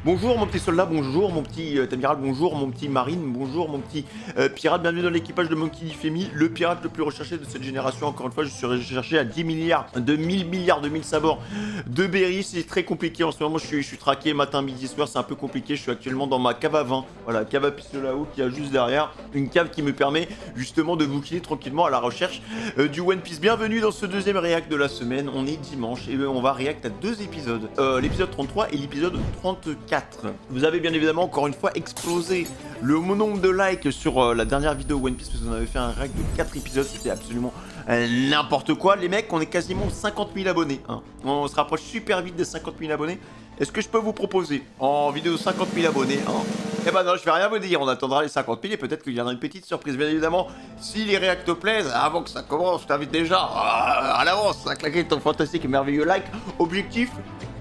Bonjour mon petit soldat, bonjour mon petit amiral, bonjour mon petit marine, bonjour mon petit pirate, bienvenue dans l'équipage de Monkey Femi, le pirate le plus recherché de cette génération. Encore une fois, je suis recherché à 10 milliards, de 1000 milliards, de 1000 sabords de berry. C'est très compliqué en ce moment, je suis traqué matin, midi, soir, c'est un peu compliqué. Je suis actuellement dans ma cave à vin, voilà, cave à piste là-haut qui a juste derrière, une cave qui me permet justement de bouquiner tranquillement à la recherche du One Piece. Bienvenue dans ce deuxième react de la semaine, on est dimanche et on va react à deux épisodes, l'épisode 33 et l'épisode 34. Vous avez bien évidemment encore une fois explosé le nombre de likes sur la dernière vidéo One Piece parce que vous en avez fait un react de 4 épisodes, c'était absolument n'importe quoi. Les mecs, on est quasiment 50 000 abonnés, hein. On se rapproche super vite des 50 000 abonnés. Est-ce que je peux vous proposer en vidéo 50 000 abonnés, hein? Eh ben non, je vais rien vous dire, on attendra les 50 000 et peut-être qu'il y aura une petite surprise. Bien évidemment, si les réacts te plaisent, avant que ça commence, je t'invite déjà à l'avance à claquer ton fantastique et merveilleux like. Objectif,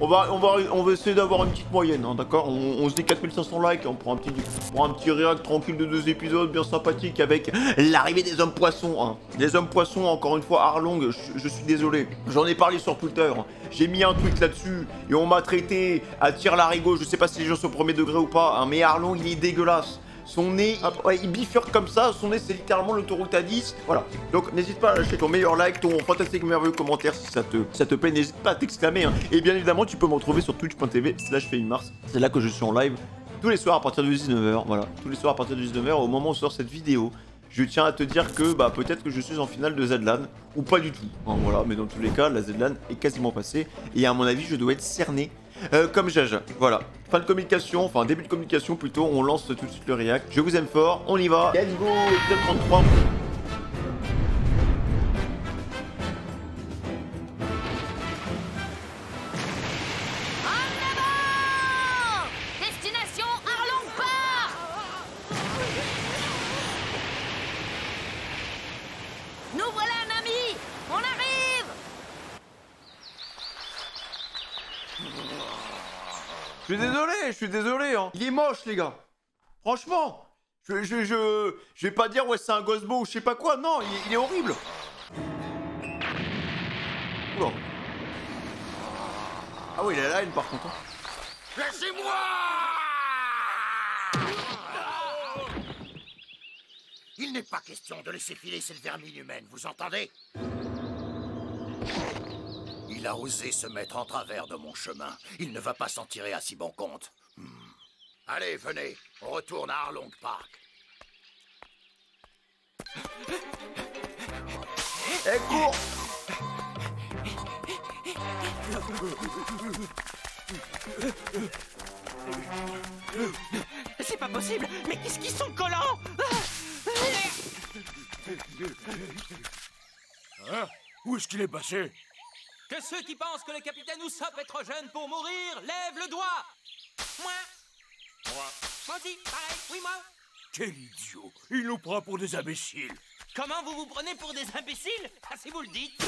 on va essayer d'avoir une petite moyenne, hein, d'accord, on se dit 4500 likes, on prend un petit react tranquille de 2 épisodes bien sympathique avec l'arrivée des hommes poissons, hein. Les hommes poissons, encore une fois, Arlong, je suis désolé, j'en ai parlé sur Twitter, hein. J'ai mis un tweet là-dessus et on m'a traité à tir-larigot, je sais pas si les gens sont au premier degré ou pas, hein, mais Arlong il est dégueulasse. Son nez, il bifurque comme ça, son nez c'est littéralement l'autoroute A10. Voilà. Donc n'hésite pas à lâcher ton meilleur like, ton fantastique merveilleux commentaire si ça te plaît, n'hésite pas à t'exclamer, hein. Et bien évidemment tu peux me retrouver sur twitch.tv/FeUmars. C'est là que je suis en live tous les soirs à partir de 19h. Voilà. Tous les soirs à partir de 19h au moment où sort cette vidéo. Je tiens à te dire que bah peut-être que je suis en finale de Zedlan, ou pas du tout, hein, voilà, mais dans tous les cas, la Zedlan est quasiment passée, et à mon avis, je dois être cerné comme Jaja. Voilà, fin de communication, enfin début de communication plutôt, on lance tout de suite le react. Je vous aime fort, on y va, let's go, épisode 33. Destination Arlong Park. Nous voilà un ami. On arrive. Je suis désolé, hein. Il est moche, les gars. Franchement, je vais pas dire ouais c'est un gosse beau ou je sais pas quoi, non, il est horrible. Oula. Ah oui, il a la haine par contre, hein. Lâchez-moi! Il n'est pas question de laisser filer cette vermine humaine, vous entendez? Il a osé se mettre en travers de mon chemin. Il ne va pas s'en tirer à si bon compte. Allez, venez, on retourne à Arlong Park. Eh, cours. C'est pas possible. Mais qu'est-ce qu'ils sont collants! Hein? Où est-ce qu'il est passé? Que ceux qui pensent que le capitaine Usopp est trop jeune pour mourir lèvent le doigt. Moi. Moi aussi, pareil, oui moi. Quel idiot! Il nous prend pour des imbéciles. Comment vous vous prenez pour des imbéciles? Ah, si vous le dites.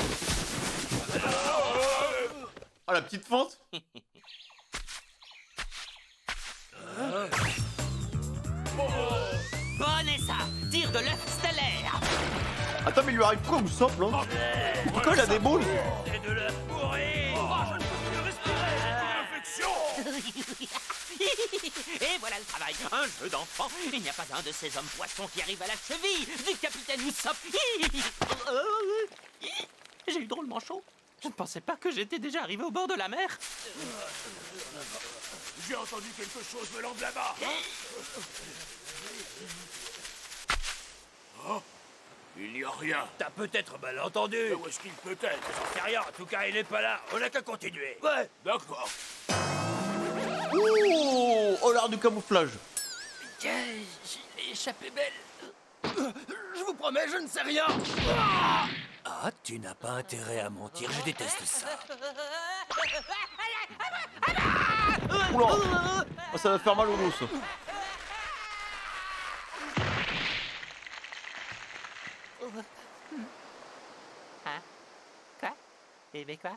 Ah, la petite fente. Bon et ça, tire de l'œuf stellaire. Attends, mais il lui arrive quoi ou simple, hein? Pourquoi il a des boules? Et de l'œuf pourri. Oh, je ne peux plus respirer. Et voilà le travail, un jeu d'enfant. Il n'y a pas un de ces hommes poissons qui arrive à la cheville du capitaine Usopp. J'ai eu drôlement chaud. Je ne pensais pas que j'étais déjà arrivé au bord de la mer. J'ai entendu quelque chose venant de là-bas. Oh, il n'y a rien. T'as peut-être mal entendu. Mais où est-ce qu'il peut être? J'en sais rien, en tout cas, il n'est pas là. On n'a qu'à continuer. Ouais, d'accord. Ouh, oh, l'art du camouflage. Tiens, j'ai échappé belle. Je vous promets, je ne sais rien. Ah, tu n'as pas intérêt à mentir, je déteste ça. Oula. Oh, ça va faire mal au dos, ça. Hein? Quoi? Eh ben quoi?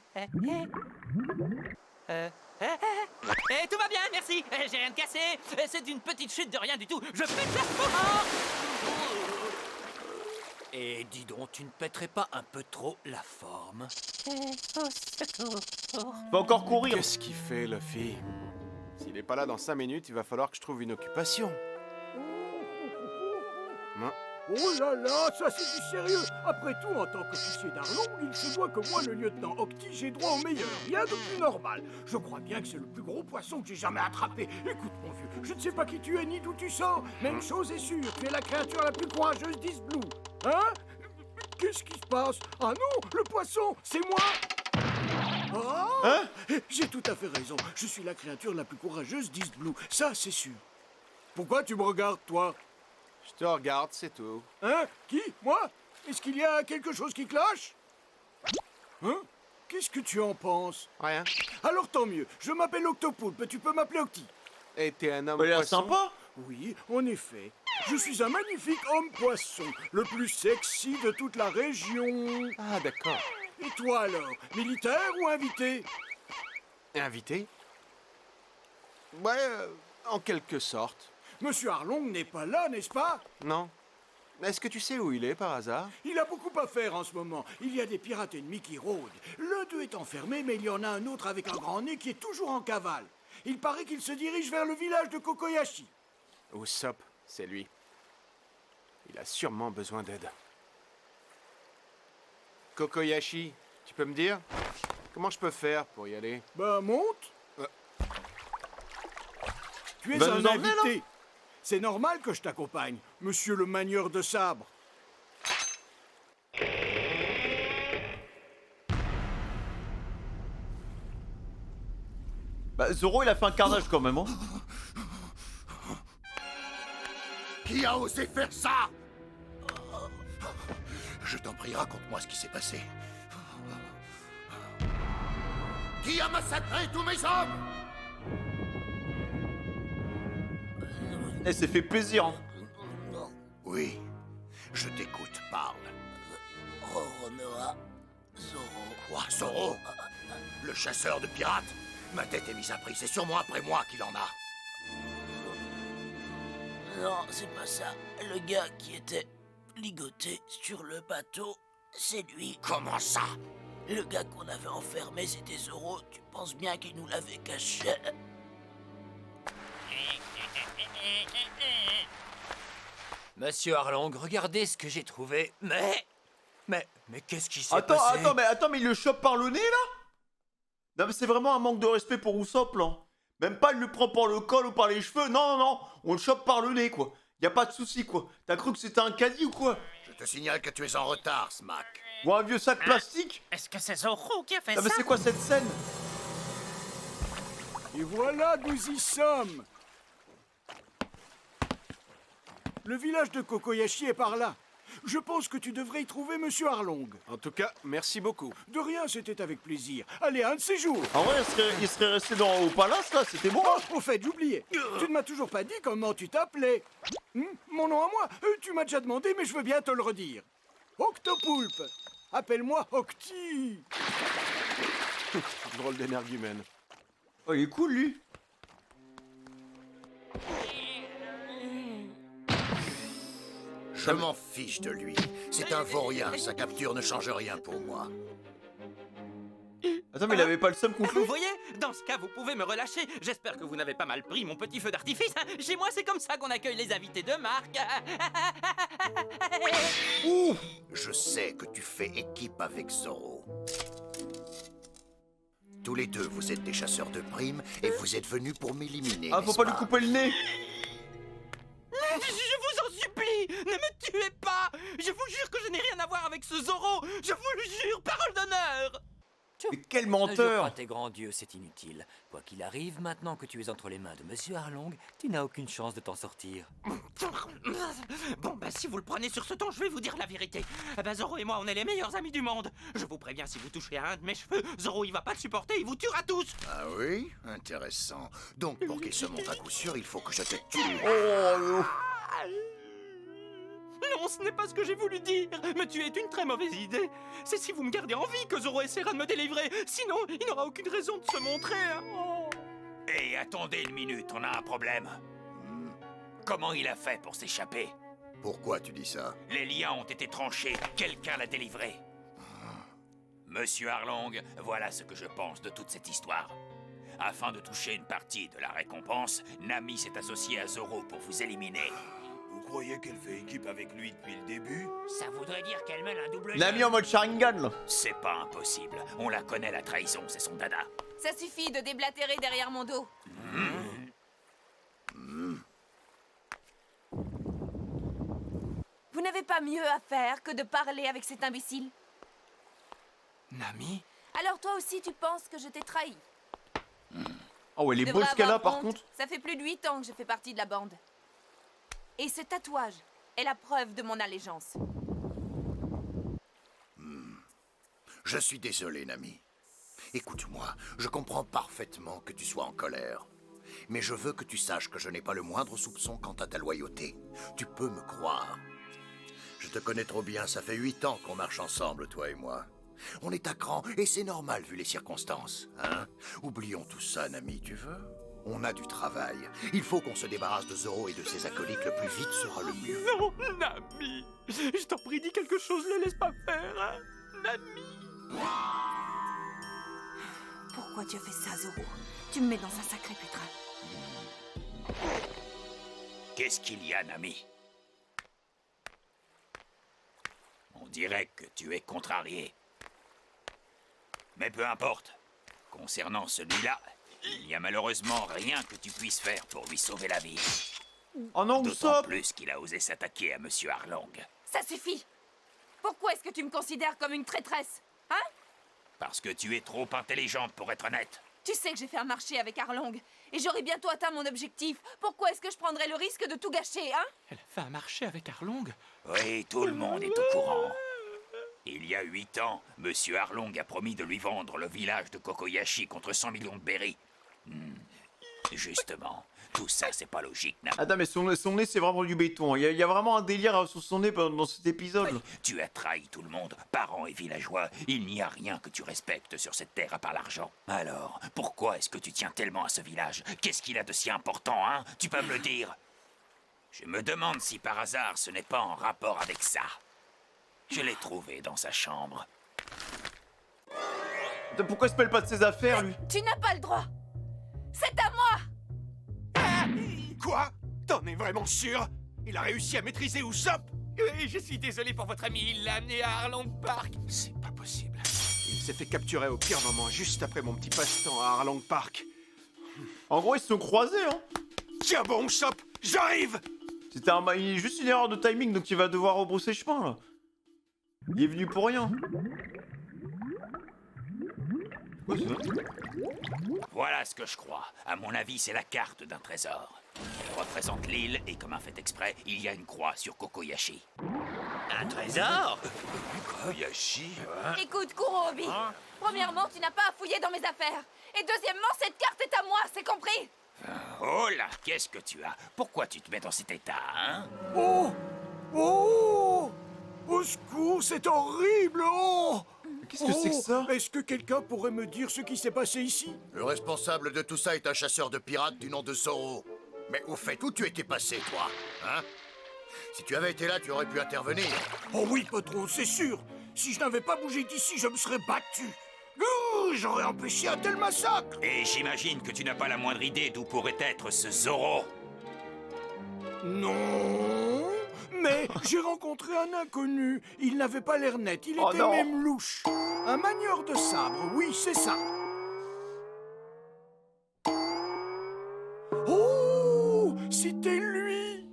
Tout va bien, merci. J'ai rien de cassé. C'est une petite chute de rien du tout. Je pète la forme. Et dis donc, tu ne pèterais pas un peu trop la forme? Au secours. Va encore courir. Qu'est-ce qu'il fait, Luffy? S'il est pas là dans 5 minutes, il va falloir que je trouve une occupation. Non. Oh là là, ça c'est du sérieux. Après tout, en tant qu'officier d'Arlong, il se doit que moi, le lieutenant Octi, j'ai droit au meilleur. Rien de plus normal. Je crois bien que c'est le plus gros poisson que j'ai jamais attrapé. Écoute, mon vieux, je ne sais pas qui tu es ni d'où tu sors, mais une chose est sûre, tu es la créature la plus courageuse d'East Blue. Hein? Qu'est-ce qui se passe? Ah non, le poisson, c'est moi! Ah! Hein? J'ai tout à fait raison. Je suis la créature la plus courageuse d'East Blue. Ça, c'est sûr. Pourquoi tu me regardes, toi? Je te regarde, c'est tout. Hein? Qui? Moi? Est-ce qu'il y a quelque chose qui cloche? Hein? Qu'est-ce que tu en penses? Rien. Alors tant mieux. Je m'appelle Octopoulpe. Tu peux m'appeler Octi. Et t'es un homme Il a l'air poisson? sympa. Oui, en effet. Je suis un magnifique homme-poisson, le plus sexy de toute la région. Ah, d'accord. Et toi alors? Militaire ou invité? Invité? Ouais, en quelque sorte. Monsieur Arlong n'est pas là, n'est-ce pas? Non. Est-ce que tu sais où il est, par hasard? Il a beaucoup à faire en ce moment. Il y a des pirates ennemis qui rôdent. L'un d'eux est enfermé, mais il y en a un autre avec un grand nez qui est toujours en cavale. Il paraît qu'il se dirige vers le village de Kokoyashi. Usopp, c'est lui. Il a sûrement besoin d'aide. Kokoyashi, tu peux me dire? Comment je peux faire pour y aller? Ben, monte. Tu es Va un nous emmener, invité. C'est normal que je t'accompagne, monsieur le manieur de sabre. Bah, Zoro, il a fait un carnage quand même, hein. Qui a osé faire ça? Je t'en prie, raconte-moi ce qui s'est passé. Qui a massacré tous mes hommes? Eh, c'est fait plaisir, hein. Oui, je t'écoute, parle. Roronoa, Zoro. Quoi, Zoro? Le chasseur de pirates? Ma tête est mise à prix, c'est sûrement après moi qu'il en a. Non, c'est pas ça. Le gars qui était ligoté sur le bateau, c'est lui. Comment ça? Le gars qu'on avait enfermé, c'était Zoro. Tu penses bien qu'il nous l'avait caché? Monsieur Arlong, regardez ce que j'ai trouvé. Mais qu'est-ce qui s'est Attends, passé? attends, mais il le chope par le nez, là? Non, mais c'est vraiment un manque de respect pour Usopp, là. Même pas il le prend par le col ou par les cheveux. Non, non, non. On le chope par le nez, quoi. Y a pas de souci, quoi. T'as cru que c'était un caddie ou quoi? Je te signale que tu es en retard, Smack. Ou un vieux sac plastique? Est-ce que c'est Zoro qui a fait Non, mais c'est quoi cette scène? Et voilà, nous y sommes. Le village de Kokoyashi est par là. Je pense que tu devrais y trouver monsieur Arlong. En tout cas, merci beaucoup. De rien, c'était avec plaisir. Allez, un de ces jours. En vrai, il serait resté au palace, là. C'était bon. Oh, au fait, j'oubliais. Tu ne m'as toujours pas dit comment tu t'appelais. Mon nom à moi, tu m'as déjà demandé, mais je veux bien te le redire. Octopoulpe. Appelle-moi Octi. Drôle d'énergumène. Oh, il est cool, lui. Je m'en fiche de lui. C'est un vaurien, sa capture ne change rien pour moi. Attends, mais il avait pas le seum contre Vous lui? voyez? Dans ce cas, vous pouvez me relâcher. J'espère que vous n'avez pas mal pris mon petit feu d'artifice. Chez moi, c'est comme ça qu'on accueille les invités de marque. Ouh! Je sais que tu fais équipe avec Zoro. Tous les deux, vous êtes des chasseurs de primes et vous êtes venus pour m'éliminer. Ah, faut n'est-ce pas lui couper le nez. Je vous en supplie, ne me tuez pas. Je vous jure que je n'ai rien à voir avec ce Zoro. Je vous le jure, parole d'honneur. Mais quel Ne joue pas menteur! tes grands dieux, c'est inutile. Quoi qu'il arrive, maintenant que tu es entre les mains de Monsieur Arlong, tu n'as aucune chance de t'en sortir. Bon, bah si vous le prenez sur ce ton, je vais vous dire la vérité. Zoro et moi, on est les meilleurs amis du monde. Je vous préviens, si vous touchez à un de mes cheveux, Zoro, il va pas le supporter, il vous tuera tous. Ah oui? Intéressant. Donc, pour qu'il se monte à coup sûr, il faut que je te tue. Oh, Non, ce n'est pas ce que j'ai voulu dire. Me tuer est une très mauvaise idée. C'est si vous me gardez en vie que Zoro essaiera de me délivrer. Sinon, il n'aura aucune raison de se montrer. Oh. Hé, attendez une minute, on a un problème. Comment il a fait pour s'échapper? Pourquoi tu dis ça? Les liens ont été tranchés, quelqu'un l'a délivré. Monsieur Arlong, voilà ce que je pense de toute cette histoire. Afin de toucher une partie de la récompense, Nami s'est associée à Zoro pour vous éliminer. Vous croyez qu'elle fait équipe avec lui depuis le début? Ça voudrait dire qu'elle mène un double Nami en mode Sharingan, là. C'est pas impossible. On la connaît, la trahison, c'est son dada. Ça suffit de déblatérer derrière mon dos. Vous n'avez pas mieux à faire que de parler avec cet imbécile? Nami? Alors toi aussi tu penses que je t'ai trahi? Oh ouais, les Tu beaux devrais ce qu'elle a avoir par honte. contre. Ça fait plus de 8 ans que je fais partie de la bande. Et ce tatouage est la preuve de mon allégeance. Je suis désolé, Nami. Écoute-moi, je comprends parfaitement que tu sois en colère. Mais je veux que tu saches que je n'ai pas le moindre soupçon quant à ta loyauté. Tu peux me croire. Je te connais trop bien, ça fait 8 ans qu'on marche ensemble, toi et moi. On est à cran, et c'est normal vu les circonstances, hein? Oublions tout ça, Nami, tu veux? On a du travail. Il faut qu'on se débarrasse de Zoro et de ses acolytes le plus vite sera le mieux. Non, Nami! Je t'en prie, dis quelque chose, ne laisse pas faire, hein? Nami! Pourquoi tu as fait ça, Zoro? Tu me mets dans un sacré pétrin. Qu'est-ce qu'il y a, Nami? On dirait que tu es contrarié. Mais peu importe. Concernant celui-là, il n'y a malheureusement rien que tu puisses faire pour lui sauver la vie. Oh non, D'autant Usopp. plus qu'il a osé s'attaquer à Monsieur Arlong. Ça suffit! Pourquoi est-ce que tu me considères comme une traîtresse? Hein? Parce que tu es trop intelligente pour être honnête. Tu sais que j'ai fait un marché avec Arlong et j'aurai bientôt atteint mon objectif. Pourquoi est-ce que je prendrais le risque de tout gâcher, hein? Elle a fait un marché avec Arlong? Oui, tout le monde est au courant. Il y a 8 ans, Monsieur Arlong a promis de lui vendre le village de Kokoyashi contre 100 millions de berries. Justement, tout ça, c'est pas logique, Nami. Attends, mais son nez, c'est vraiment du béton. Il y a vraiment un délire sur son nez dans cet épisode. Tu as trahi tout le monde, parents et villageois. Il n'y a rien que tu respectes sur cette terre à part l'argent. Alors, pourquoi est-ce que tu tiens tellement à ce village? Qu'est-ce qu'il a de si important, hein? Tu peux me le dire? Je me demande si par hasard ce n'est pas en rapport avec ça. Je l'ai trouvé dans sa chambre. Attends, pourquoi il se mêle pas de ses affaires, lui? Tu n'as pas le droit! C'est à moi! Quoi? T'en es vraiment sûr? Il a réussi à maîtriser Usopp? Oui, je suis désolé pour votre ami, il l'a amené à Arlong Park. C'est pas possible. Il s'est fait capturer au pire moment, juste après mon petit passe-temps à Arlong Park. En gros, ils se sont croisés, hein. Tiens bon, Usopp, j'arrive! C'était juste une erreur de timing, donc il va devoir rebrousser chemin, là. Il est venu pour rien. Ouais, c'est vrai. Voilà ce que je crois. À mon avis, c'est la carte d'un trésor. Elle représente l'île et comme un fait exprès, il y a une croix sur Kokoyashi. Un trésor? Kokoyashi? Écoute, Kurobi, premièrement, tu n'as pas à fouiller dans mes affaires. Et deuxièmement, cette carte est à moi, c'est compris? Oh là, qu'est-ce que tu as? Pourquoi tu te mets dans cet état, hein? Oh! Oh! Au secours, c'est horrible! Oh! Qu'est-ce que c'est que ça? Est-ce que quelqu'un pourrait me dire ce qui s'est passé ici? Le responsable de tout ça est un chasseur de pirates du nom de Zoro. Mais au fait, où tu étais passé, toi? Hein? Si tu avais été là, tu aurais pu intervenir. Oh oui, patron, c'est sûr! Si je n'avais pas bougé d'ici, je me serais battu! J'aurais empêché un tel massacre! Et j'imagine que tu n'as pas la moindre idée d'où pourrait être ce Zoro. Non! Mais j'ai rencontré un inconnu. Il n'avait pas l'air net, il Oh était non. même louche. Un manieur de sabre, oui, c'est ça. Oh! C'était lui!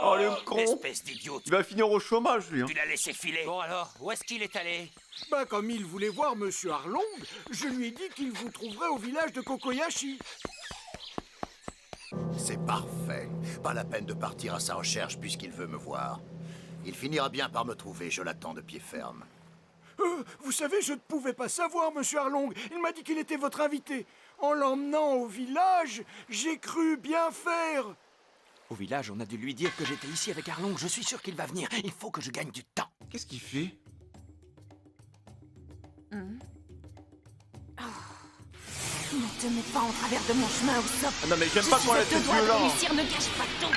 Oh, le con. Espèce d'idiot, Il va finir au chômage, lui, hein. tu l'as laissé filer. Bon alors, où est-ce qu'il est allé? Ben, comme il voulait voir Monsieur Arlong, je lui ai dit qu'il vous trouverait au village de Kokoyashi. C'est parfait. Pas la peine de partir à sa recherche puisqu'il veut me voir. Il finira bien par me trouver, je l'attends de pied ferme. Vous savez, je ne pouvais pas savoir, Monsieur Arlong. Il m'a dit qu'il était votre invité. En l'emmenant au village, j'ai cru bien faire. Au village, on a dû lui dire que j'étais ici avec Arlong. Je suis sûr qu'il va venir. Il faut que je gagne du temps. Qu'est-ce qu'il fait? Ne te mets pas en travers de mon chemin, Usopp. Ah non, mais j'aime pas quand elle a Je tête suis à 2 doigts vieux de là. réussir, ne gâche pas tout.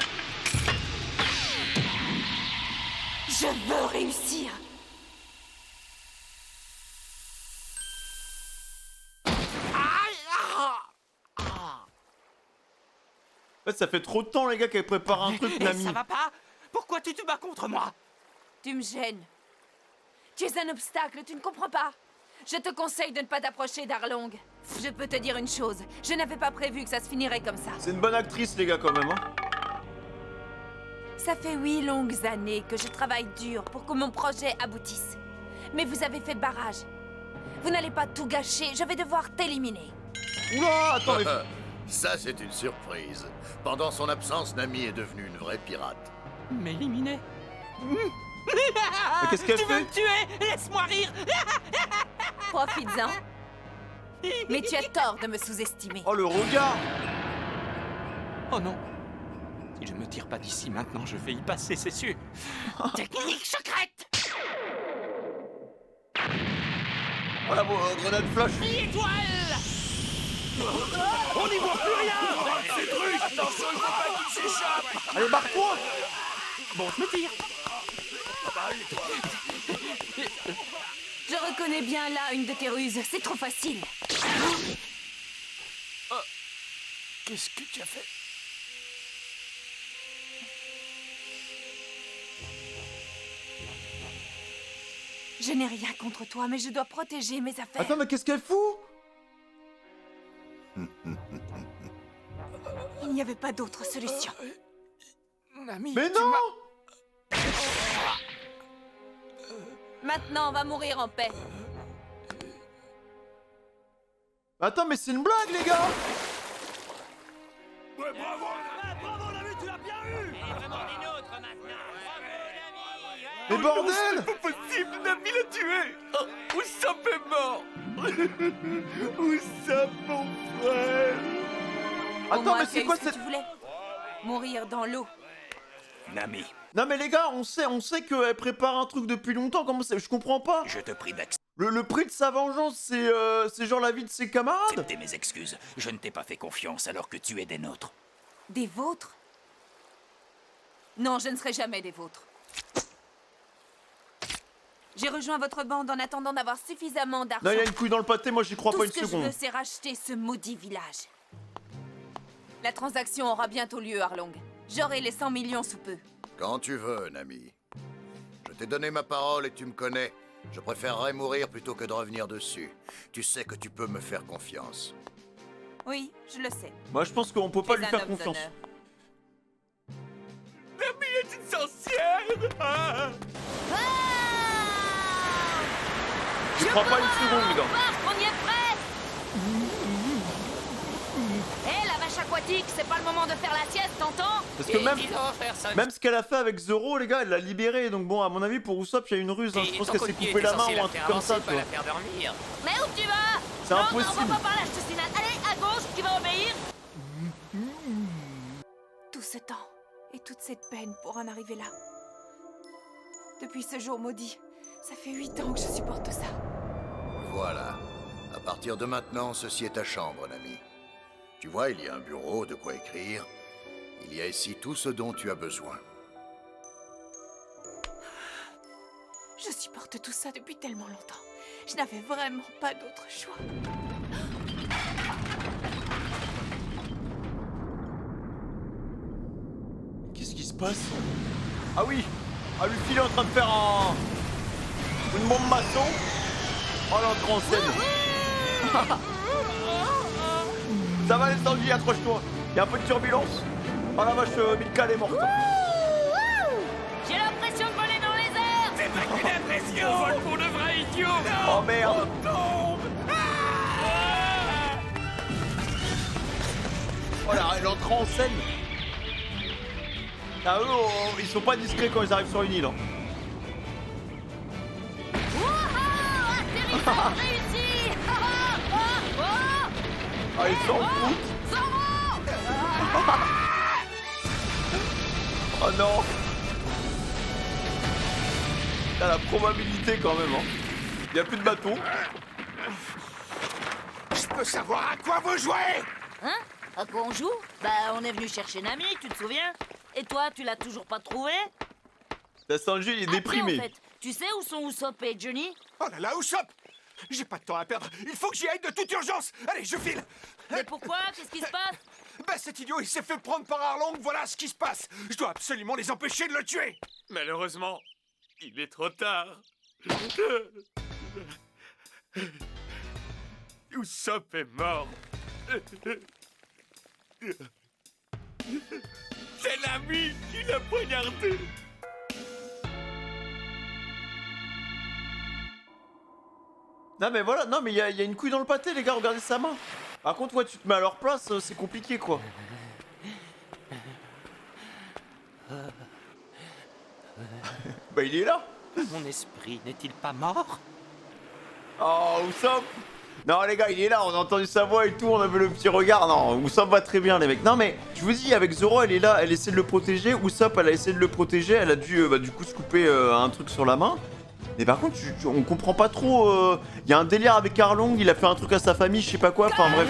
Je veux réussir. En fait, ça fait trop de temps, les gars, qu'elle prépare un truc, Et Nami. ça va pas? Pourquoi tu te bats contre moi? Tu me gênes. Tu es un obstacle, tu ne comprends pas. Je te conseille de ne pas t'approcher d'Arlong. Je peux te dire une chose, je n'avais pas prévu que ça se finirait comme ça. C'est une bonne actrice, les gars, quand même. Hein. Ça fait 8 longues années que je travaille dur pour que mon projet aboutisse. Mais vous avez fait barrage. Vous n'allez pas tout gâcher, je vais devoir t'éliminer. Oula, attends, mais... Ça, c'est une surprise. Pendant son absence, Nami est devenue une vraie pirate. M'éliminer? Mais qu'est-ce qu'elle Tu veux fait? me tuer? Laisse-moi rire! Profites-en. Mais tu as tort de me sous-estimer. Oh, le regard! Oh non. Si je me tire pas d'ici maintenant, je vais y passer, c'est sûr. Technique secrète! Oh, la grenade flash! Étoile! On n'y voit plus rien. C'est truc. Attention, il faut pas qu'il s'échappe. Allez, barre-toi! Bon, je me tire. Je reconnais bien là une de tes ruses, c'est trop facile. Qu'est-ce que tu as fait? Je n'ai rien contre toi, mais je dois protéger mes affaires. Attends, mais qu'est-ce qu'elle fout? Il n'y avait pas d'autre solution. Nami, Mais tu non! m'as- Maintenant, on va mourir en paix. Attends, mais c'est une blague, les gars! Ouais, bravo. Bravo, Nami, tu l'as bien eu! Elle est vraiment des nôtres maintenant. Bravo, Nami! Mais bordel! C'est pas possible, Nami l'a tué. Oh, Usopp est mort. Usopp, mon frère. Au Attends, moins, mais tu as c'est eu quoi ce que cette... tu voulais. Mourir dans l'eau. Nami, Non, mais les gars, on sait qu'elle prépare un truc depuis longtemps, comment c'est... Je comprends pas! je te prie d'accepter Le prix de sa vengeance, c'est genre la vie de ses camarades? mes excuses. Je ne t'ai pas fait confiance alors que tu es des nôtres. Des vôtres? Non, je ne serai jamais des vôtres. J'ai rejoint votre bande en attendant d'avoir suffisamment d'argent. Non, il y a une couille dans le pâté, moi j'y crois Tout pas ce une que je seconde. veux, c'est racheter ce maudit village. La transaction aura bientôt lieu, Arlong. J'aurai les 100 millions sous peu. Quand tu veux, Nami. Je t'ai donné ma parole et tu me connais. Je préférerais mourir plutôt que de revenir dessus. Tu sais que tu peux me faire confiance. Oui, je le sais. Moi je pense qu'on peut pas Tu lui es un faire homme confiance. d'honneur. Nami est une sorcière. Ah. Je crois pas une seconde, les gars. On y est prêt. Hé, la vache aquatique, c'est pas le moment de faire la sieste, t'entends? Parce que même, Dis donc, personne. même ce qu'elle a fait avec Zoro, les gars, elle l'a libéré. Donc bon, à mon avis, pour Usopp, il y a une ruse. Hein. Je pense qu'elle s'est coupé la main ou un truc comme ça, tu vois. la faire dormir. Mais où tu vas? C'est non, impossible. Non, on va pas par là, je te signale. Allez, à gauche, qui va obéir? Tout ce temps et toute cette peine pour en arriver là. Depuis ce jour maudit, ça fait 8 ans que je supporte ça. Voilà. À partir de maintenant, ceci est ta chambre, Nami. Tu vois, il y a un bureau, de quoi écrire. Il y a ici tout ce dont tu as besoin. Je supporte tout ça depuis tellement longtemps. Je n'avais vraiment pas d'autre choix. Qu'est-ce qui se passe? Ah oui! Ah, Luffy il est en train de faire une bombe maçon. Oh, l'entrée en scène. Ça va les Sanji, accroche-toi. Il y a un peu de turbulence. Oh la vache, Milka elle est morte. J'ai l'impression de voler dans les airs. C'est pas qu'une impression. On vole pour de vrais idiots. Oh merde. Oh là, l'entrée en scène. Ah eux, ils sont pas discrets quand ils arrivent sur une île. Hein. Atterrissage réussi. Ah, ils s'en foutent. Oh non. T'as la probabilité quand même. Hein. Il y a plus de bateau. Je peux savoir à quoi vous jouez? Hein? À quoi on joue? Bah, on est venu chercher Nami, tu te souviens? Et toi, tu l'as toujours pas trouvé? La Sanji il est déprimé. Après, en fait, tu sais où sont Usopp et Johnny? Oh là là, Usopp! J'ai pas de temps à perdre. Il faut que j'y aille de toute urgence. Allez, je file. Mais pourquoi? Qu'est-ce qui se passe? ben cet idiot, il s'est fait prendre par Arlong, voilà ce qui se passe. Je dois absolument les empêcher de le tuer. Malheureusement, il est trop tard. Usopp est mort. C'est l'ami qui l'a poignardé. Non mais voilà, non mais il y a une couille dans le pâté les gars, regardez sa main. Par contre, ouais, tu te mets à leur place, c'est compliqué quoi. Bah il est là. Mon esprit n'est-il pas mort? Oh, Usopp. Non les gars, il est là, on a entendu sa voix et tout, on a vu le petit regard. Non, Usopp va très bien les mecs. Non mais, je vous dis, avec Zoro, elle est là, elle essaie de le protéger. Usopp, elle a essayé de le protéger, elle a dû du coup se couper un truc sur la main. Mais par contre, on comprend pas trop. Il y a un délire avec Arlong, il a fait un truc à sa famille, je sais pas quoi, enfin bref.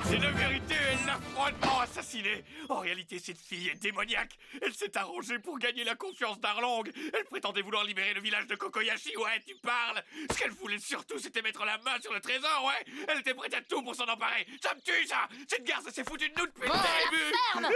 C'est la vérité, elle l'a froidement assassiné. En réalité, cette fille est démoniaque. Elle s'est arrangée pour gagner la confiance d'Arlong. Elle prétendait vouloir libérer le village de Kokoyashi, ouais, tu parles. Ce qu'elle voulait surtout, c'était mettre la main sur le trésor, ouais. Elle était prête à tout pour s'en emparer. Ça me tue, ça. Cette garce s'est foutue de nous depuis le début.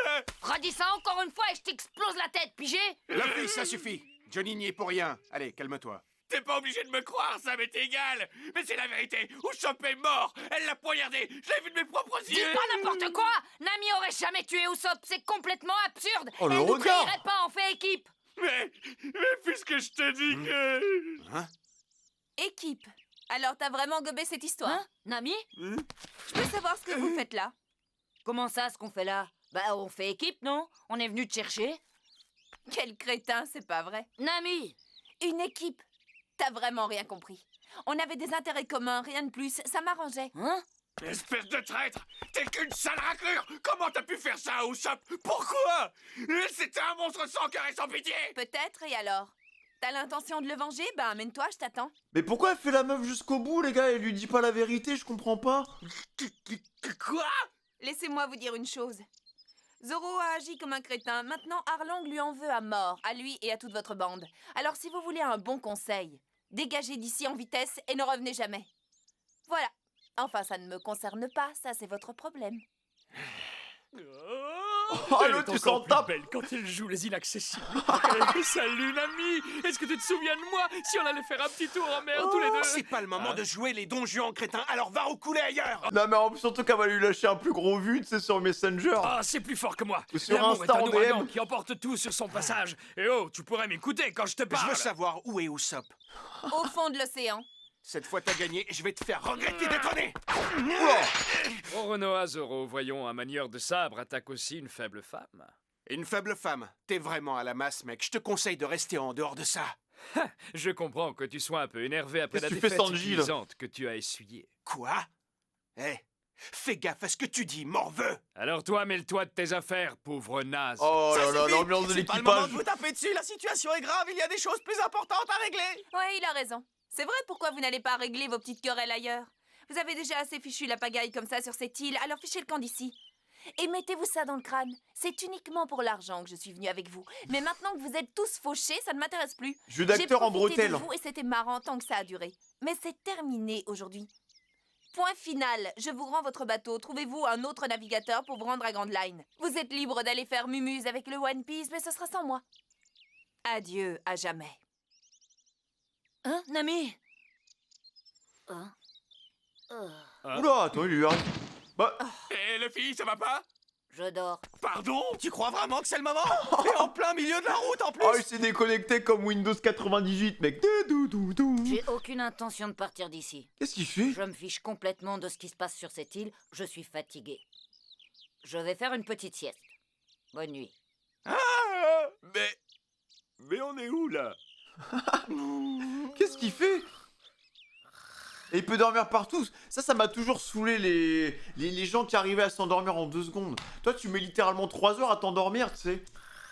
Redis ça encore une fois et je t'explose la tête, pigé. La fille, ça suffit. Johnny n'y est pour rien. Allez, calme-toi. T'es pas obligé de me croire, ça m'est égal. Mais c'est la vérité. Usopp est mort. Elle l'a poignardé. Je l'ai vu de mes propres yeux. Dis pas n'importe quoi. Nami aurait jamais tué Usopp, c'est complètement absurde. Oh, le Elle nous regard. trahirait pas, on fait équipe. Mais puisque je te dis que... Hein? Équipe. Alors t'as vraiment gobé cette histoire? Hein, Nami? Je peux savoir ce que vous faites là? Comment ça, ce qu'on fait là? Bah, on fait équipe, non? On est venu te chercher. Quel crétin, c'est pas vrai. Nami! Une équipe. T'as vraiment rien compris. On avait des intérêts communs, rien de plus. Ça m'arrangeait. Hein? Espèce de traître. T'es qu'une sale raclure. Comment t'as pu faire ça à Usopp? Pourquoi? C'était un monstre sans cœur et sans pitié. Peut-être, et alors? T'as l'intention de le venger? Ben, amène-toi, je t'attends. Mais pourquoi elle fait la meuf jusqu'au bout les gars? Elle lui dit pas la vérité, je comprends pas. Quoi? Laissez-moi vous dire une chose. Zoro a agi comme un crétin. Maintenant, Arlong lui en veut à mort, à lui et à toute votre bande. Alors, si vous voulez un bon conseil, dégagez d'ici en vitesse et ne revenez jamais. Voilà. Enfin, ça ne me concerne pas, ça c'est votre problème. Oh, Elle l'autre, est tu encore s'en plus tapes. belle quand elle joue les inaccessibles. Salut Nami. Est-ce que tu te souviens de moi si on allait faire un petit tour en mer tous les deux? C'est pas le moment de jouer les donjons crétins, alors va roucouler ailleurs. Non mais en plus, surtout qu'elle va lui lâcher un plus gros vu, tu sais, sur Messenger. Ah, c'est plus fort que moi. Ou sur L'amour est Insta un en ouragan DM. qui emporte tout sur son passage. Et oh, tu pourrais m'écouter quand je te Je parle. veux savoir où est Usopp. Au fond de l'océan. Cette fois t'as gagné et je vais te faire regretter d'être né. Oh, Renoa, Zoro, voyons, un manieur de sabre attaque aussi une faible femme. Une faible femme. T'es vraiment à la masse, mec. Je te conseille de rester en dehors de ça. Je comprends que tu sois un peu énervé après la Qu'est-ce que tu fais, défaite Sanji, là cuisante que tu as essuyée. Quoi? Eh, fais gaffe à ce que tu dis, morveux. Alors toi, mêle-toi de tes affaires, pauvre naze. Oh là là, l'ambiance de l'équipage. taper dessus, la situation est grave, il y a des choses plus importantes à régler. Ouais, il a raison. C'est vrai, pourquoi vous n'allez pas régler vos petites querelles ailleurs? Vous avez déjà assez fichu la pagaille comme ça sur cette île, alors fichez le camp d'ici. Et mettez-vous ça dans le crâne. C'est uniquement pour l'argent que je suis venue avec vous. Mais maintenant que vous êtes tous fauchés, ça ne m'intéresse plus. Jeu d'acteur en J'ai profité bretelles. de vous et c'était marrant tant que ça a duré. Mais c'est terminé aujourd'hui. Point final, je vous rends votre bateau. Trouvez-vous un autre navigateur pour vous rendre à Grand Line. Vous êtes libre d'aller faire mumuse avec le One Piece, mais ce sera sans moi. Adieu à jamais. Hein, Nami? Hein? Oula, attends, il lui arrive. Bah, Eh, les filles, ça va pas? Je dors. Pardon? Tu crois vraiment que c'est le moment? Et en plein milieu de la route en plus. oh, il s'est déconnecté comme Windows 98, mec. J'ai aucune intention de partir d'ici. Qu'est-ce qu'il fait? Je me fiche complètement de ce qui se passe sur cette île. Je suis fatigué. Je vais faire une petite sieste. Bonne nuit. Ah, mais on est où, là? Qu'est-ce qu'il fait? Et il peut dormir partout. Ça m'a toujours saoulé les gens qui arrivaient à s'endormir en 2 secondes. Toi, tu mets littéralement 3 heures à t'endormir, tu sais.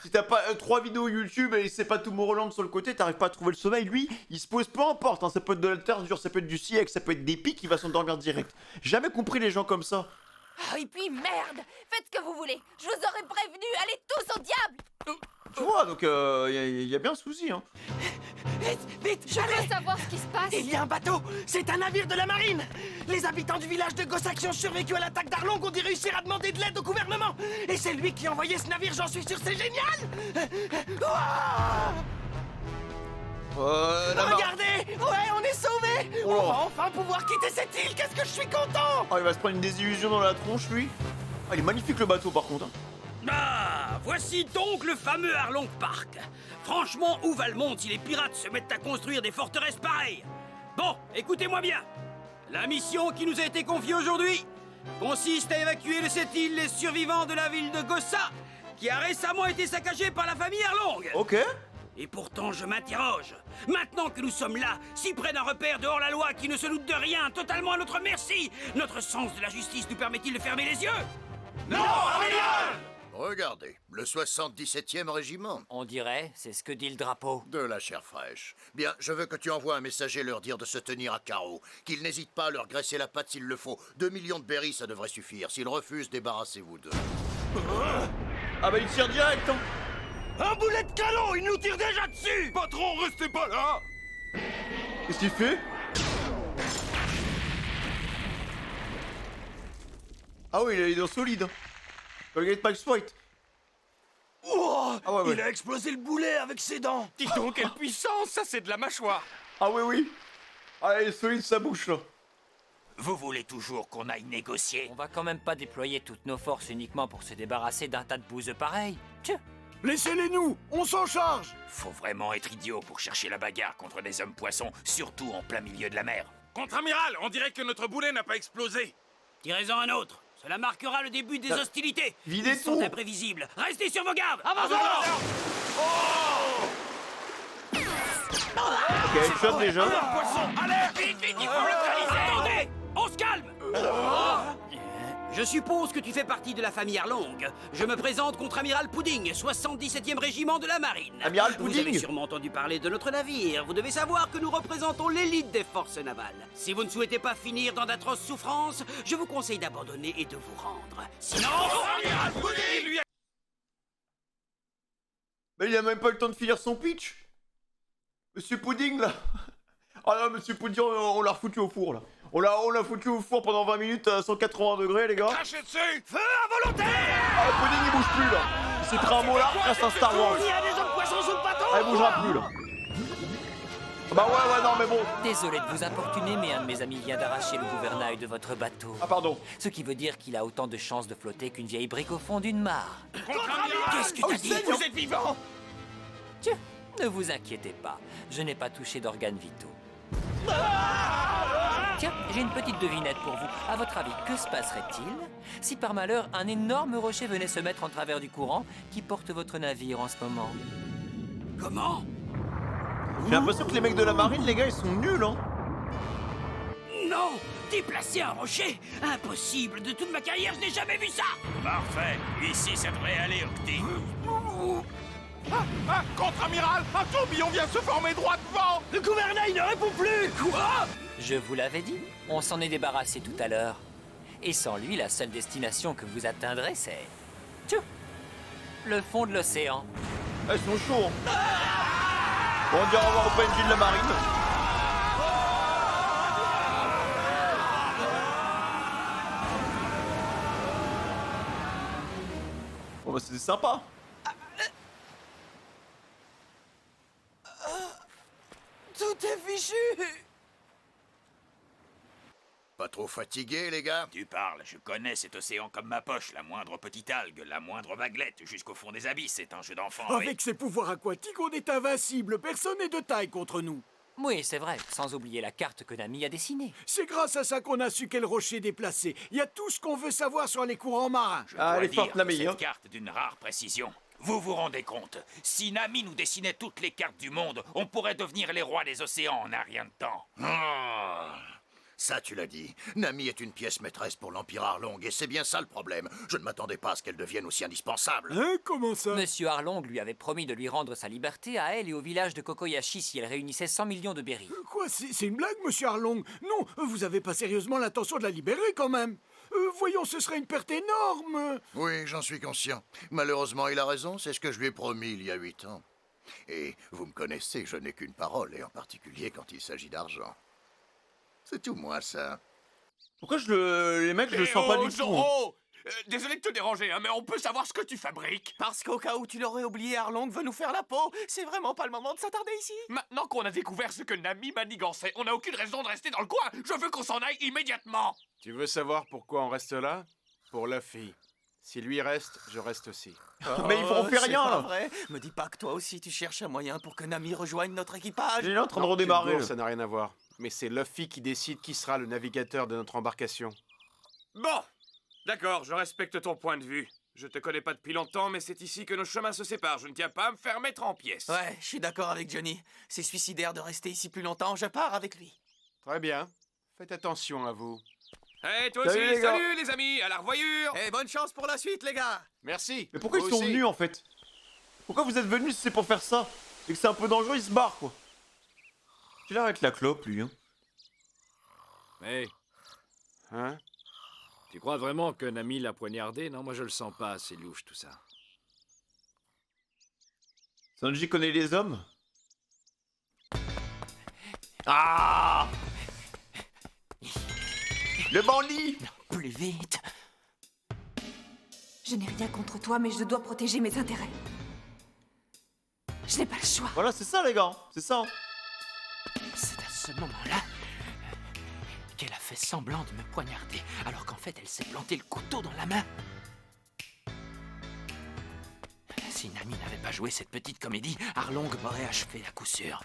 Si t'as pas 3 vidéos YouTube et c'est pas Tomorrowland sur le côté, t'arrives pas à trouver le sommeil. Lui, il se pose peu importe. Hein. Ça peut être de l'alter, ça peut être du siècle, ça peut être des pics, il va s'endormir direct. J'ai jamais compris les gens comme ça. Ah, et puis merde! Faites ce que vous voulez! Je vous aurais prévenu! Allez tous au diable! Tu vois, donc il y a bien un souci, hein. Vite, vite, Je veux savoir ce qui se passe. Il y a un bateau. C'est un navire de la marine. Les habitants du village de Gossack qui ont survécu à l'attaque d'Arlong ont dû réussir à demander de l'aide au gouvernement. Et c'est lui qui a envoyé ce navire, j'en suis sûr, c'est génial. Ouah. Regardez! Ouais, on est sauvés! Oh. On va enfin pouvoir quitter cette île! Qu'est-ce que je suis content! Oh, il va se prendre une désillusion dans la tronche, lui. Ah, il est magnifique le bateau, par contre. Hein. Ah, voici donc le fameux Arlong Park. Franchement, où va le monde si les pirates se mettent à construire des forteresses pareilles? Bon, écoutez-moi bien. La mission qui nous a été confiée aujourd'hui consiste à évacuer de cette île les survivants de la ville de Gossa, qui a récemment été saccagée par la famille Arlong. Ok. Et pourtant, je m'interroge. Maintenant que nous sommes là, si près d'un repère de hors-la-loi qui ne se doute de rien, totalement à notre merci, notre sens de la justice nous permet-il de fermer les yeux? Non, regardez, le 77e régiment. On dirait, c'est ce que dit le drapeau. De la chair fraîche. Bien, je veux que tu envoies un messager leur dire de se tenir à carreau, qu'ils n'hésitent pas à leur graisser la patte s'il le faut. 2 millions de berries, ça devrait suffire. S'ils refusent, débarrassez-vous d'eux. Ah bah il tire direct, hein. Un boulet de canon! Il nous tire déjà dessus! Patron, restez pas là! Qu'est-ce qu'il fait? Ah oui, il est dans solide. Regarde Pike White. Oh, Ah ouais. Il a explosé le boulet avec ses dents! Dis donc, quelle puissance! Ça, c'est de la mâchoire! Ah oui. Ah, il est solide sa bouche, là. Vous voulez toujours qu'on aille négocier? On va quand même pas déployer toutes nos forces uniquement pour se débarrasser d'un tas de bouseux pareil. Tiens. Laissez-les nous, on s'en charge. Faut vraiment être idiot pour chercher la bagarre contre des hommes poissons, surtout en plein milieu de la mer. Contre-amiral, on dirait que notre boulet n'a pas explosé. Tirez-en un autre. Cela marquera le début des hostilités. videz Ils sont tout. imprévisibles. Restez sur vos gardes. Avancez! Ok, shot déjà. Poisson, allez! Vite, vite, il faut neutraliser! Attendez! On se calme! Je suppose que tu fais partie de la famille Arlong. Je me présente contre-amiral Pudding, 77e régiment de la marine. Amiral Vous Pudding. avez sûrement entendu parler de notre navire. Vous devez savoir que nous représentons l'élite des forces navales. Si vous ne souhaitez pas finir dans d'atroces souffrances, je vous conseille d'abandonner et de vous rendre. Sinon... Amiral Pudding, lui a... Mais il a même pas le temps de finir son pitch. Monsieur Pudding, là. Ah non, Monsieur Pudding, on l'a refoutu au four, là. On l'a foutu au four pendant 20 minutes à 180 degrés, les gars. Crachez dessus! Feu à volonté! Ah, le Pudding, il bouge plus, là. Il s'est pris un mot là, reste un Star Wars. Il y a des hommes poissons sous le bateau! Ah, il bougera plus, là. Bah ouais, non, mais bon. Désolé de vous importuner, mais un de mes amis vient d'arracher le gouvernail de votre bateau. Ah, pardon. Ce qui veut dire qu'il a autant de chances de flotter qu'une vieille brique au fond d'une mare. Qu'est-ce que t'as dit? Vous êtes vivant! Tiens, ne vous inquiétez pas, je n'ai pas touché d'organes vitaux. Tiens, j'ai une petite devinette pour vous. À votre avis, que se passerait-il si par malheur un énorme rocher venait se mettre en travers du courant qui porte votre navire en ce moment? Comment? J'ai l'impression que les mecs de la marine, les gars, ils sont nuls, hein. Non! Déplacer un rocher? Impossible! De toute ma carrière, je n'ai jamais vu ça! Parfait. Ici, ça devrait aller, Octi. Contre-amiral, un tourbillon vient de se former droit devant! Le gouvernail ne répond plus! Quoi? Je vous l'avais dit, on s'en est débarrassé tout à l'heure. Et sans lui, la seule destination que vous atteindrez, c'est... Tchou, le fond de l'océan. Ah, ils sont chauds, hein. Bon, on dit au revoir au PNJ de la marine. Bon, bah, c'était sympa. Tout est fichu! Pas trop fatigué, les gars? Tu parles, je connais cet océan comme ma poche. La moindre petite algue, la moindre vaguelette, jusqu'au fond des abysses. C'est un jeu d'enfant, oui. Avec ses pouvoirs aquatiques, on est invincible. Personne n'est de taille contre nous. Oui, c'est vrai, sans oublier la carte que Nami a dessinée. C'est grâce à ça qu'on a su quel rocher déplacer. Il y a tout ce qu'on veut savoir sur les courants marins. Je Ah, dois elle est dire forte, que Nami, hein. cette carte d'une rare précision. Vous vous rendez compte? Si Nami nous dessinait toutes les cartes du monde, on pourrait devenir les rois des océans en un rien de temps. Ah, ça, tu l'as dit. Nami est une pièce maîtresse pour l'Empire Arlong, et c'est bien ça le problème. Je ne m'attendais pas à ce qu'elle devienne aussi indispensable. Hein, comment ça? Monsieur Arlong lui avait promis de lui rendre sa liberté à elle et au village de Kokoyashi si elle réunissait 100 millions de berries. Quoi, c'est une blague, monsieur Arlong? Non, vous avez pas sérieusement l'intention de la libérer, quand même. Voyons, ce serait une perte énorme. Oui, j'en suis conscient. Malheureusement, il a raison, c'est ce que je lui ai promis il y a 8 ans. Et vous me connaissez, je n'ai qu'une parole, et en particulier quand il s'agit d'argent. C'est tout moi, ça. Pourquoi les mecs, je le sens pas du tout. Zoro désolé de te déranger, hein, mais on peut savoir ce que tu fabriques. Parce qu'au cas où tu l'aurais oublié, Arlong veut nous faire la peau. C'est vraiment pas le moment de s'attarder ici. Maintenant qu'on a découvert ce que Nami manigançait, on n'a aucune raison de rester dans le coin. Je veux qu'on s'en aille immédiatement. Tu veux savoir pourquoi on reste là? Pour Luffy. Si lui reste, je reste aussi. Mais on fait rien, C'est pas là. vrai. Me dis pas que toi aussi tu cherches un moyen pour que Nami rejoigne notre équipage. Il est en train de Non, redémarrer. Jingo, là. ça n'a rien à voir. Mais c'est Luffy qui décide qui sera le navigateur de notre embarcation. Bon, d'accord, je respecte ton point de vue. Je te connais pas depuis longtemps, mais c'est ici que nos chemins se séparent. Je ne tiens pas à me faire mettre en pièces. Ouais, je suis d'accord avec Johnny. C'est suicidaire de rester ici plus longtemps. Je pars avec lui. Très bien. Faites attention à vous. Hey, toi Salut, aussi, les gars. salut les amis, à la revoyure. Et bonne chance pour la suite, les gars. Merci. Mais pourquoi Vous ils sont aussi. venus en fait? Pourquoi vous êtes venus si c'est pour faire ça? Et que c'est un peu dangereux, ils se barrent quoi. Il arrête la clope lui. Hein. Hey, Hein? tu crois vraiment que Nami l'a poignardé? Non, moi je le sens pas, c'est louche tout ça. Sanji connaît les hommes? Ah! Le bandit! Plus vite. Je n'ai rien contre toi, mais je dois protéger mes intérêts. Je n'ai pas le choix. Voilà, c'est ça les gars, c'est ça. C'est à ce moment-là qu'elle a fait semblant de me poignarder, alors qu'en fait elle s'est planté le couteau dans la main. Si Nami n'avait pas joué cette petite comédie, Arlong m'aurait achevé à coup sûr.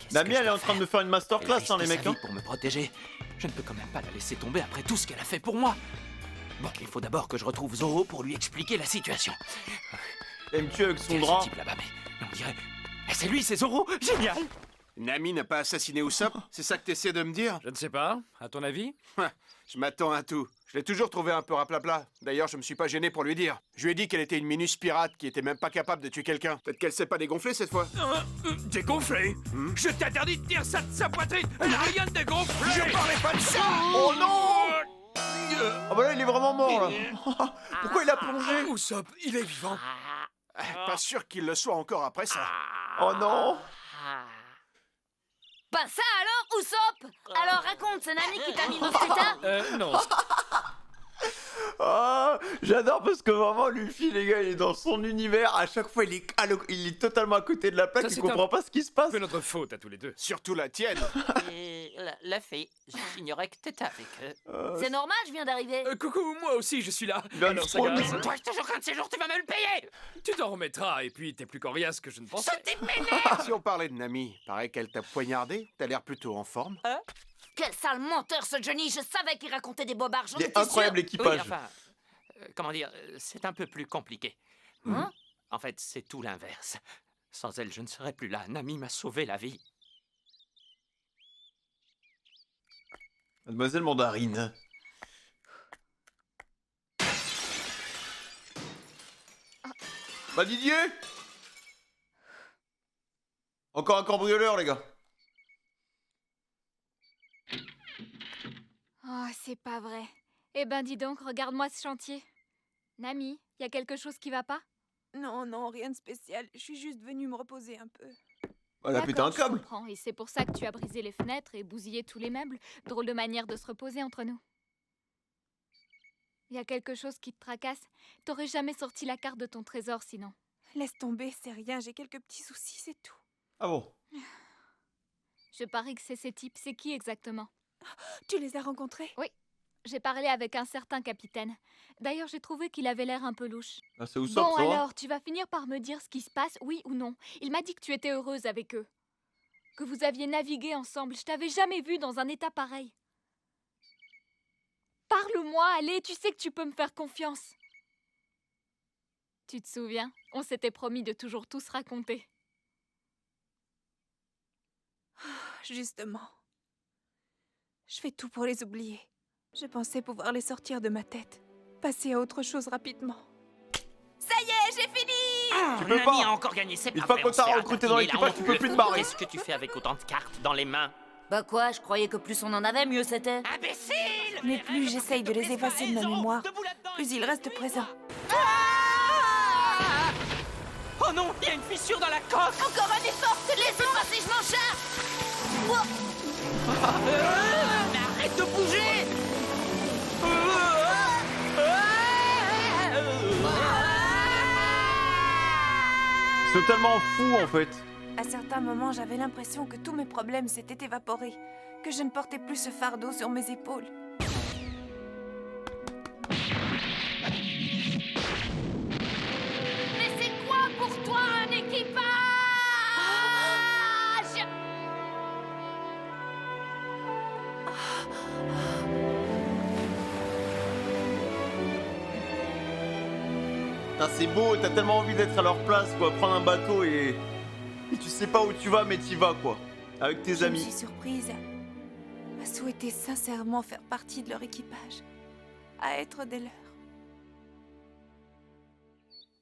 Qu'est-ce Nami que je elle est dois en train de me faire? faire une Elle masterclass risque hein les sa mecs vie hein. pour me protéger. Je ne peux quand même pas la laisser tomber après tout ce qu'elle a fait pour moi. Bon, il faut d'abord que je retrouve Zoro pour lui expliquer la situation. Elle me tue avec son Quel est ce drap. type là-bas, mais on dirait... Eh, c'est lui, c'est Zoro. Génial. Nami n'a pas assassiné Usopp? C'est ça que t'essaies de me dire? Je ne sais pas, à ton avis? Je m'attends à tout. Je l'ai toujours trouvé un peu raplapla. D'ailleurs, je me suis pas gêné pour lui dire. Je lui ai dit qu'elle était une minus pirate qui était même pas capable de tuer quelqu'un. Peut-être qu'elle s'est pas dégonflée cette fois. Dégonflé? Je t'interdis de dire ça de sa poitrine. Elle n'a rien de dégonflé. Je parlais pas de ça! Oh non! Ah bah là il est vraiment mort là. Pourquoi il a plongé? Usopp, il est vivant. Pas sûr qu'il le soit encore après ça. Oh non! Bah ça alors, Usopp! Alors raconte, c'est Nami qui t'a mis dans cet état? Non. Ah, j'adore parce que vraiment Luffy les gars il est dans son univers. À chaque fois il est totalement à côté de la plaque. Ça, Il c'est comprend pas ce qui se passe. C'est notre faute à tous les deux. Surtout la tienne. Et la fée, j'ignorais que t'étais avec eux. C'est normal, je viens d'arriver. Coucou, moi aussi je suis là. Il a Alors le ça front. gaze. Toi, je te jure qu'un de ces jours, tu vas me le payer. Tu t'en remettras et puis t'es plus coriace que je ne pensais. Ce type m'énerve. Si on parlait de Nami, paraît qu'elle t'a poignardé. T'as l'air plutôt en forme. Quel sale menteur ce Johnny, je savais qu'il racontait des bobards, j'en Il est étais incroyable sûre. Oui, l'équipage. enfin, comment dire, c'est un peu plus compliqué. Hein? En fait, c'est tout l'inverse. Sans elle, je ne serais plus là. Nami m'a sauvé la vie. Mademoiselle Mandarine. Bah Didier! Encore un cambrioleur les gars. Oh, c'est pas vrai. Eh ben dis donc, regarde-moi ce chantier. Nami, y a quelque chose qui va pas? Non, non, rien de spécial. Je suis juste venue me reposer un peu. Elle a pété un D'accord, je câble. comprends, et c'est pour ça que tu as brisé les fenêtres et bousillé tous les meubles. Drôle de manière de se reposer entre nous. Y a quelque chose qui te tracasse? T'aurais jamais sorti la carte de ton trésor sinon. Laisse tomber, c'est rien, j'ai quelques petits soucis, c'est tout. Ah bon? Je parie que c'est ces types. C'est qui exactement? Tu les as rencontrés? Oui. J'ai parlé avec un certain capitaine. D'ailleurs, j'ai trouvé qu'il avait l'air un peu louche. Ah, c'est Usopp, Bon ça va? alors, tu vas finir par me dire ce qui se passe, oui ou non. Il m'a dit que tu étais heureuse avec eux. Que vous aviez navigué ensemble. Je t'avais jamais vu dans un état pareil. Parle-moi, allez, tu sais que tu peux me faire confiance. Tu te souviens? On s'était promis de toujours tout se raconter. Justement. Je fais tout pour les oublier. Je pensais pouvoir les sortir de ma tête. Passer à autre chose rapidement. Ça y est, j'ai fini! Tu peux Nami pas. a encore gagné, c'est Une pas fois vrai, qu'on on t'a se fait recruté dans rattatiner la l'équipage, honte, tu peux le plus te fou. barrer. Qu'est-ce que tu fais avec autant de cartes dans les mains? Bah quoi, je croyais que plus on en avait, mieux c'était. Imbécile! Mais plus j'essaye de les effacer de ma mémoire, plus ils restent présents. Oh non, il y a une fissure dans la coque. Encore un effort, laissez passer, je m'en charge. Mais arrête de bouger. C'est totalement fou en fait. À certains moments, j'avais l'impression que tous mes problèmes s'étaient évaporés, que je ne portais plus ce fardeau sur mes épaules. Mais c'est quoi pour toi un équipage? Putain, c'est beau, t'as tellement envie d'être à leur place, quoi. Prendre un bateau et tu sais pas où tu vas, mais t'y vas, quoi. Avec tes amis. Je me suis surprise à souhaiter sincèrement faire partie de leur équipage, à être des leurs.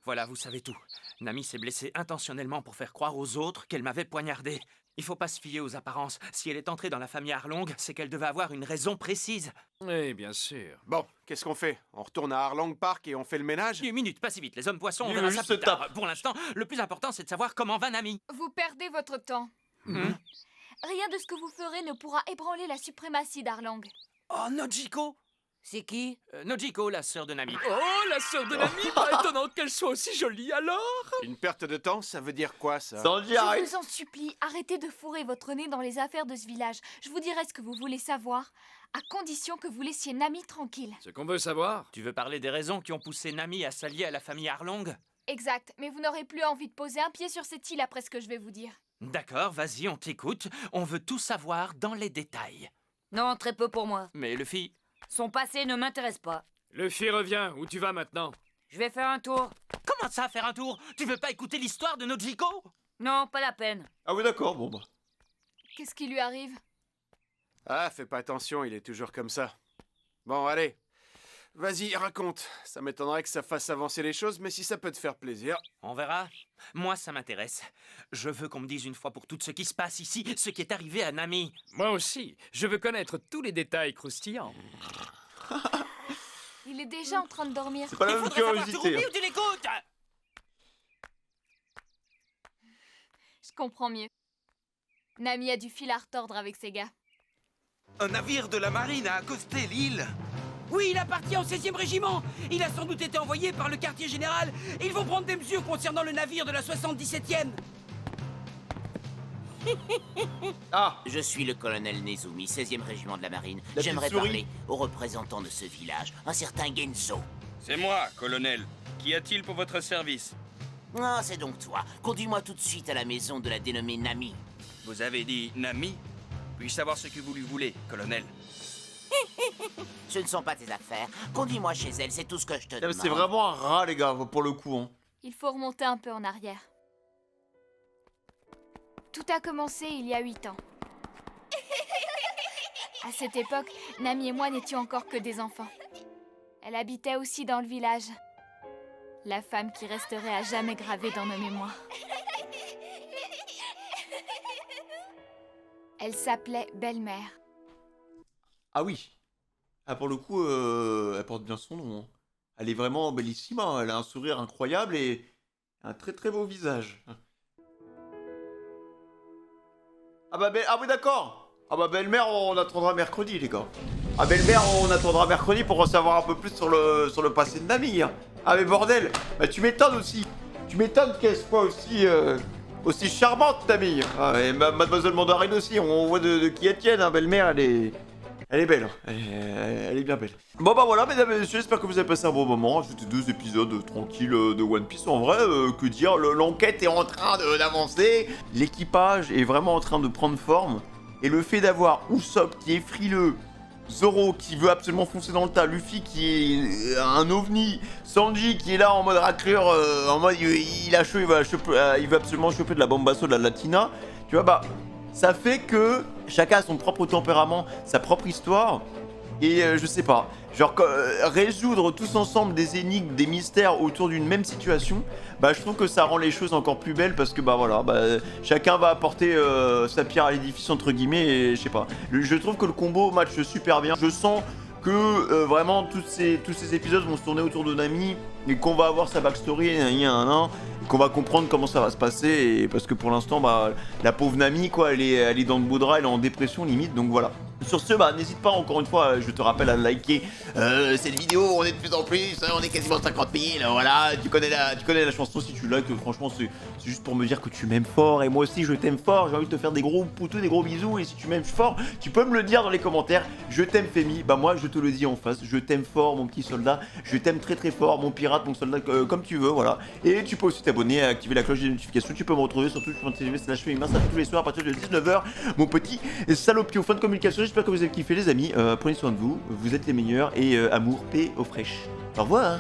Voilà, vous savez tout. Nami s'est blessée intentionnellement pour faire croire aux autres qu'elle m'avait poignardé. Il faut pas se fier aux apparences. Si elle est entrée dans la famille Arlong, c'est qu'elle devait avoir une raison précise. Oui, bien sûr. Bon, qu'est-ce qu'on fait? On retourne à Arlong Park et on fait le ménage? Une minute, pas si vite. Les hommes poissons, on Il verra veut ça juste plus tard. Pour l'instant, le plus important, c'est de savoir comment va Nami. Vous perdez votre temps. Rien de ce que vous ferez ne pourra ébranler la suprématie d'Arlong. Oh, Nojiko! C'est qui? Nojiko, la sœur de Nami. Oh, la sœur de Nami, pas étonnant qu'elle soit aussi jolie alors. Une perte de temps, ça veut dire quoi, ça? Sanji, Je arrête. vous en supplie, arrêtez de fourrer votre nez dans les affaires de ce village. Je vous dirai ce que vous voulez savoir, à condition que vous laissiez Nami tranquille. Ce qu'on veut savoir. Tu veux parler des raisons qui ont poussé Nami à s'allier à la famille Arlong? Exact, mais vous n'aurez plus envie de poser un pied sur cette île après ce que je vais vous dire. D'accord, vas-y, on t'écoute. On veut tout savoir dans les détails. Non, très peu pour moi. Mais Luffy... Son passé ne m'intéresse pas. Luffy, reviens. Où tu vas maintenant? Je vais faire un tour. Comment ça, faire un tour? Tu veux pas écouter l'histoire de Nojiko? Non, pas la peine. Ah oui, d'accord, bon bah. Qu'est-ce qui lui arrive? Ah, fais pas attention, il est toujours comme ça. Bon, allez. Vas-y, raconte. Ça m'étonnerait que ça fasse avancer les choses, mais si ça peut te faire plaisir... On verra. Moi, ça m'intéresse. Je veux qu'on me dise une fois pour toutes ce qui se passe ici, ce qui est arrivé à Nami. Moi aussi. Je veux connaître tous les détails croustillants. Il est déjà en train de dormir. C'est pas la Il même faudrait savoir, tu curiosité. oublies ou tu l'écoutes? Je comprends mieux. Nami a du fil à retordre avec ses gars. Un navire de la marine a accosté l'île. Oui, il appartient au 16e régiment. Il a sans doute été envoyé par le quartier général. Et ils vont prendre des mesures concernant le navire de la 77e. Ah, Je suis le colonel Nezumi, 16e régiment de la marine. La J'aimerais petite souris. parler au représentant de ce village, un certain Genzo. C'est moi, colonel. Qu'y a-t-il pour votre service? Ah, c'est donc toi. Conduis-moi tout de suite à la maison de la dénommée Nami. Vous avez dit Nami? Puis-je savoir ce que vous lui voulez, colonel? Ce ne sont pas tes affaires. Conduis-moi chez elle, c'est tout ce que je te demande. c'est vraiment un rat, les gars, pour le coup. Hein. Il faut remonter un peu en arrière. Tout a commencé il y a 8 ans. À cette époque, Nami et moi n'étions encore que des enfants. Elle habitait aussi dans le village. La femme qui resterait à jamais gravée dans nos mémoires. Elle s'appelait Belle-Mère. Ah oui. Ah, pour le coup, elle porte bien son nom. Hein. Elle est vraiment bellissime. Hein. Elle a un sourire incroyable et un très très beau visage. Ah bah, ah oui, d'accord. Ah bah, belle-mère, on attendra mercredi, les gars. Ah, belle-mère, on attendra mercredi pour en savoir un peu plus sur le passé de Nami. Hein. Ah, mais bordel, bah, tu m'étonnes aussi. Tu m'étonnes qu'elle soit aussi charmante, Nami. Ah, et Mademoiselle Mandarine aussi. On voit de qui elle tienne, hein. Belle-mère, elle est belle. Elle est bien belle. Bon, bah voilà, mesdames et messieurs, j'espère que vous avez passé un bon moment. C'était 2 épisodes tranquilles de One Piece. En vrai, que dire, l'enquête est en train d'avancer. L'équipage est vraiment en train de prendre forme. Et le fait d'avoir Usopp qui est frileux, Zoro qui veut absolument foncer dans le tas, Luffy qui est un ovni, Sanji qui est là en mode raclure, en mode il a chaud, il veut absolument choper de la bombasso de la Latina. Tu vois, bah, ça fait que chacun a son propre tempérament, sa propre histoire. Et je sais pas, genre résoudre tous ensemble des énigmes, des mystères autour d'une même situation, bah je trouve que ça rend les choses encore plus belles parce que bah voilà, bah, chacun va apporter sa pierre à l'édifice entre guillemets et je sais pas. Je trouve que le combo match super bien, je sens que vraiment tous ces épisodes vont se tourner autour de Nami et qu'on va avoir sa backstory et qu'on va comprendre comment ça va se passer et parce que pour l'instant bah la pauvre Nami quoi elle est dans le beau drap, elle est en dépression limite donc voilà. Sur ce bah n'hésite pas encore une fois je te rappelle à liker cette vidéo, on est de plus en plus, hein, on est quasiment 50 000, voilà, tu connais la chanson si tu likes, franchement c'est juste pour me dire que tu m'aimes fort et moi aussi je t'aime fort, j'ai envie de te faire des gros poutous, des gros bisous et si tu m'aimes fort, tu peux me le dire dans les commentaires, je t'aime Femi, bah moi je te le dis en face, je t'aime fort mon petit soldat, je t'aime très très fort mon pirate, mon soldat, comme tu veux, voilà, et tu peux aussi t'abonner, activer la cloche des notifications, tu peux me retrouver sur twitch.tv/femi, ça tous les soirs à partir de 19h, mon petit salopio, fin de communication, j'espère que vous avez kiffé les amis, prenez soin de vous, vous êtes les meilleurs et amour, paix, eau fraîche, au revoir.